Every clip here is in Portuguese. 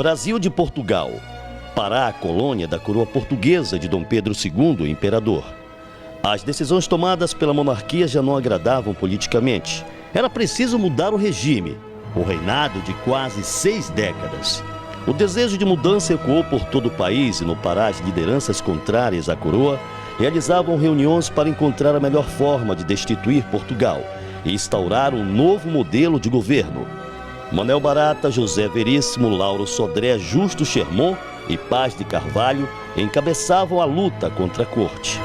Brasil de Portugal. Pará, colônia da coroa portuguesa de Dom Pedro II, imperador. As decisões tomadas pela monarquia já não agradavam politicamente. Era preciso mudar o regime, o reinado de quase 6 décadas. O desejo de mudança ecoou por todo o país e no Pará as lideranças contrárias à coroa realizavam reuniões para encontrar a melhor forma de destituir Portugal e instaurar um novo modelo de governo. Manuel Barata, José Veríssimo, Lauro Sodré, Justo Schermon e Paz de Carvalho encabeçavam a luta contra a corte.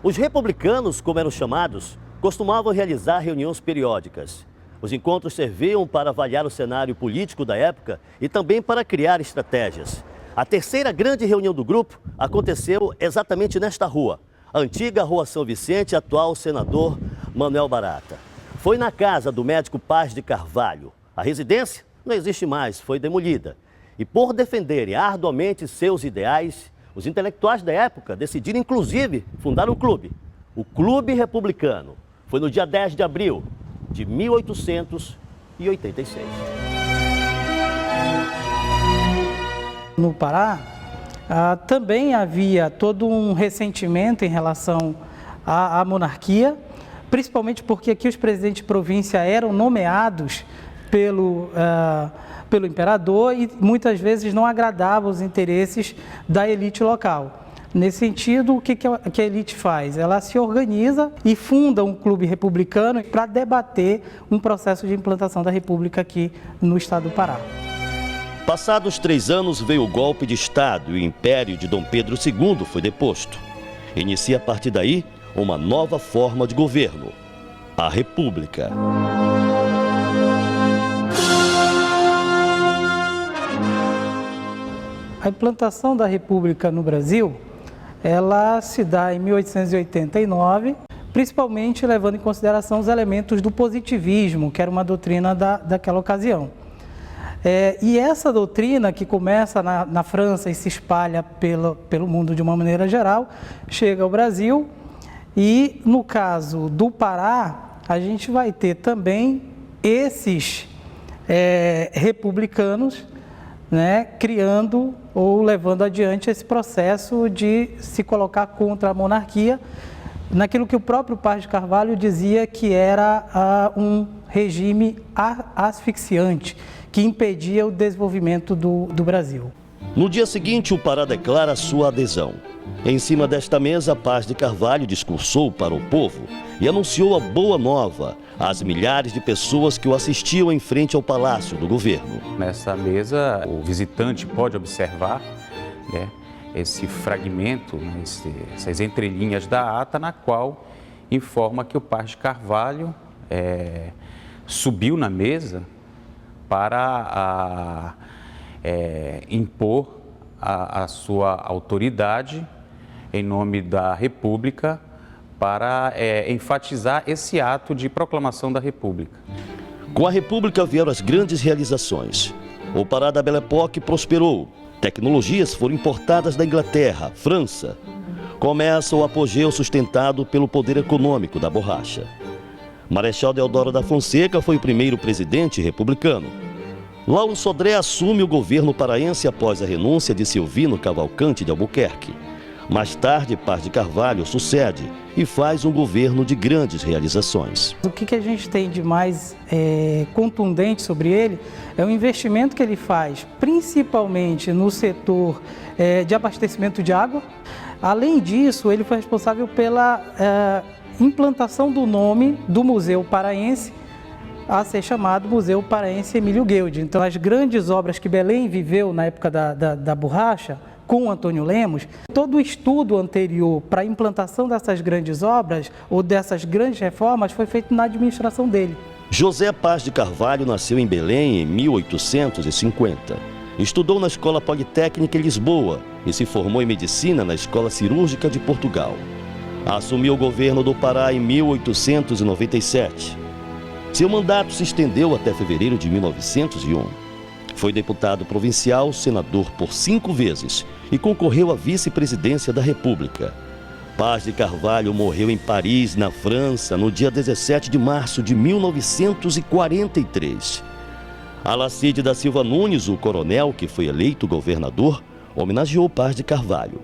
Os republicanos, como eram chamados, costumavam realizar reuniões periódicas. Os encontros serviam para avaliar o cenário político da época e também para criar estratégias. A terceira grande reunião do grupo aconteceu exatamente nesta rua, a antiga Rua São Vicente, atual senador Manuel Barata. Foi na casa do médico Paz de Carvalho. A residência não existe mais, foi demolida. E por defenderem arduamente seus ideais, os intelectuais da época decidiram, inclusive, fundar um clube, o Clube Republicano. Foi no dia 10 de abril de 1886. No Pará, também havia todo um ressentimento em relação à monarquia, principalmente porque aqui os presidentes de província eram nomeados pelo imperador e muitas vezes não agradavam os interesses da elite local. Nesse sentido, o que a elite faz? Ela se organiza e funda um clube republicano para debater um processo de implantação da república aqui no estado do Pará. Passados 3 anos veio o golpe de Estado e o império de Dom Pedro II foi deposto. Inicia a partir daí uma nova forma de governo, a República. A implantação da República no Brasil, ela se dá em 1889, principalmente levando em consideração os elementos do positivismo, que era uma doutrina daquela ocasião. E essa doutrina, que começa na França e se espalha pelo mundo de uma maneira geral, chega ao Brasil e, no caso do Pará, a gente vai ter também esses republicanos, né, criando ou levando adiante esse processo de se colocar contra a monarquia, naquilo que o próprio Paz de Carvalho dizia que era um regime asfixiante, que impedia o desenvolvimento do Brasil. No dia seguinte, o Pará declara sua adesão. Em cima desta mesa, Paz de Carvalho discursou para o povo e anunciou a boa nova às milhares de pessoas que o assistiam em frente ao Palácio do Governo. Nessa mesa, o visitante pode observar, né, esse fragmento, né, essas entrelinhas da ata, na qual informa que o Paz de Carvalho subiu na mesa para impor a sua autoridade em nome da República para enfatizar esse ato de proclamação da República. Com a República vieram as grandes realizações. O Pará da Belle Époque prosperou. Tecnologias foram importadas da Inglaterra, França. Começa o apogeu sustentado pelo poder econômico da borracha. Marechal Deodoro da Fonseca foi o primeiro presidente republicano. Lauro Sodré assume o governo paraense após a renúncia de Silvino Cavalcante de Albuquerque. Mais tarde, Paz de Carvalho sucede e faz um governo de grandes realizações. O que a gente tem de mais contundente sobre ele é o investimento que ele faz, principalmente no setor de abastecimento de água. Além disso, ele foi responsável pela implantação do nome do Museu Paraense a ser chamado Museu Paraense Emílio Guedes. Então, as grandes obras que Belém viveu na época da borracha, com Antônio Lemos, todo o estudo anterior para a implantação dessas grandes obras ou dessas grandes reformas foi feito na administração dele. José Paz de Carvalho nasceu em Belém em 1850. Estudou na Escola Politécnica em Lisboa e se formou em medicina na Escola Cirúrgica de Portugal. Assumiu o governo do Pará em 1897. Seu mandato se estendeu até fevereiro de 1901. Foi deputado provincial, senador por 5 vezes e concorreu à vice-presidência da República. Paz de Carvalho morreu em Paris, na França, no dia 17 de março de 1943. Alacide da Silva Nunes, o coronel que foi eleito governador, homenageou Paz de Carvalho.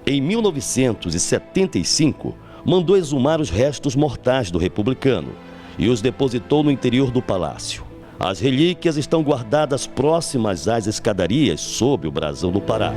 Em 1975, mandou exumar os restos mortais do republicano e os depositou no interior do palácio. As relíquias estão guardadas próximas às escadarias sob o brasão do Pará.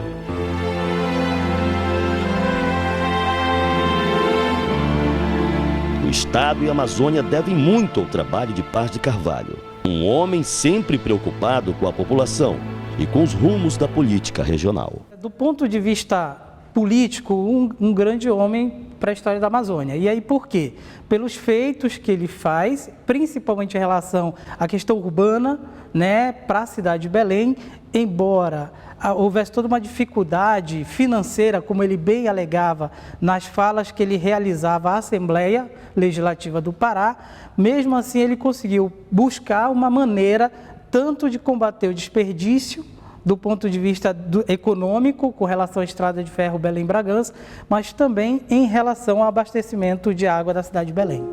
O Estado e a Amazônia devem muito ao trabalho de Paz de Carvalho, um homem sempre preocupado com a população e com os rumos da política regional. Do ponto de vista político, um grande homem para a história da Amazônia. E aí por quê? Pelos feitos que ele faz, principalmente em relação à questão urbana, né, para a cidade de Belém, embora houvesse toda uma dificuldade financeira, como ele bem alegava nas falas que ele realizava à Assembleia Legislativa do Pará, mesmo assim ele conseguiu buscar uma maneira tanto de combater o desperdício, do ponto de vista econômico, com relação à estrada de ferro Belém-Bragança, mas também em relação ao abastecimento de água da cidade de Belém.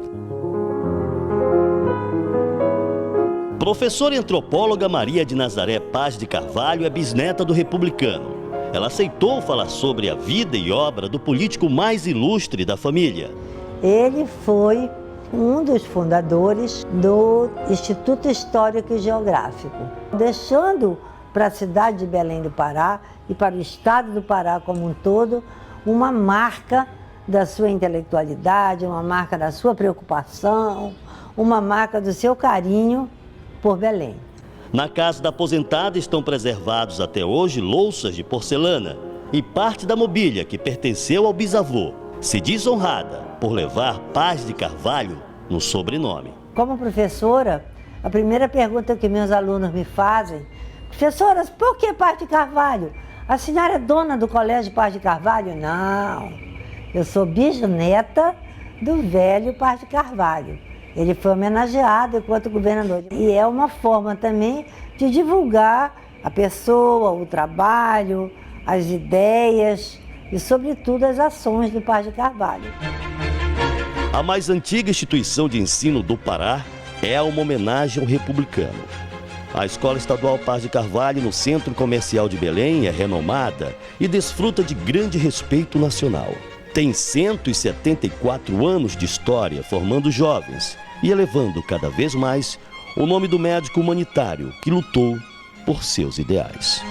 Professora e antropóloga Maria de Nazaré Paz de Carvalho é bisneta do republicano. Ela aceitou falar sobre a vida e obra do político mais ilustre da família. Ele foi um dos fundadores do Instituto Histórico e Geográfico, deixando para a cidade de Belém do Pará e para o estado do Pará como um todo uma marca da sua intelectualidade, uma marca da sua preocupação, uma marca do seu carinho por Belém. Na casa da aposentada estão preservados até hoje louças de porcelana e parte da mobília que pertenceu ao bisavô. Se diz honrada por levar Paz de Carvalho no sobrenome. Como professora, a primeira pergunta que meus alunos me fazem: professora, por que Paz de Carvalho? A senhora é dona do Colégio Paz de Carvalho? Não, eu sou bisneta do velho Paz de Carvalho. Ele foi homenageado enquanto governador. E é uma forma também de divulgar a pessoa, o trabalho, as ideias e, sobretudo, as ações do Paz de Carvalho. A mais antiga instituição de ensino do Pará é uma homenagem ao republicano. A Escola Estadual Paz de Carvalho, no Centro Comercial de Belém, é renomada e desfruta de grande respeito nacional. Tem 174 anos de história, formando jovens e elevando cada vez mais o nome do médico humanitário que lutou por seus ideais.